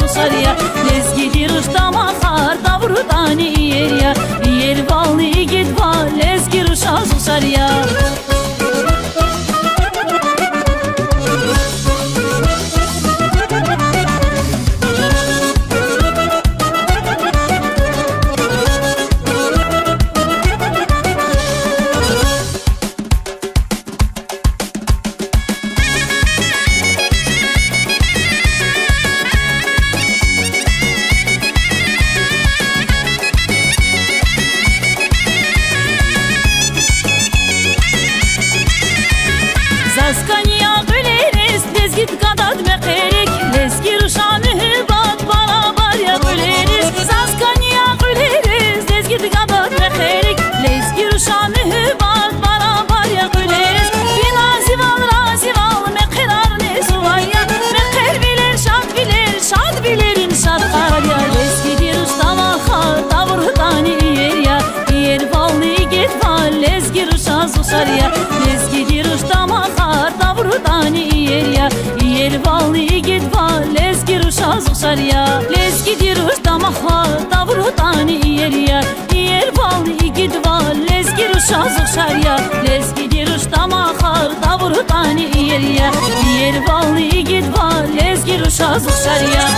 susarya. Lezgidir uştama xar davrudani yerya. Yer vallı igit var lezgir uşa susarya. Zaskanya güleriz, lezgit kadat mekerik. Lezgir uşa mühübat beraber ya güleriz. Zaskanya güleriz, lezgit kadat mekerik. Lezgir uşa mühübat beraber ya güleriz. Binazival razival mekirar ne suvaya. Mekir bilir şad bilirin şad karya. Lezgidir uşta vakar davurdani yer ya. Yer vallı git var lezgir uşa susarya. Lezgidir uşta vakar davrudani yerya. Yer vallı git var lezgir uşa susarya. Lezgidir uşta vakar davrudani yerya. Yer vallı git var lezgir uşa susarya. Lezgidir uşta vakar davrudani yerya. Yer vallı git var lezgir uşa susarya.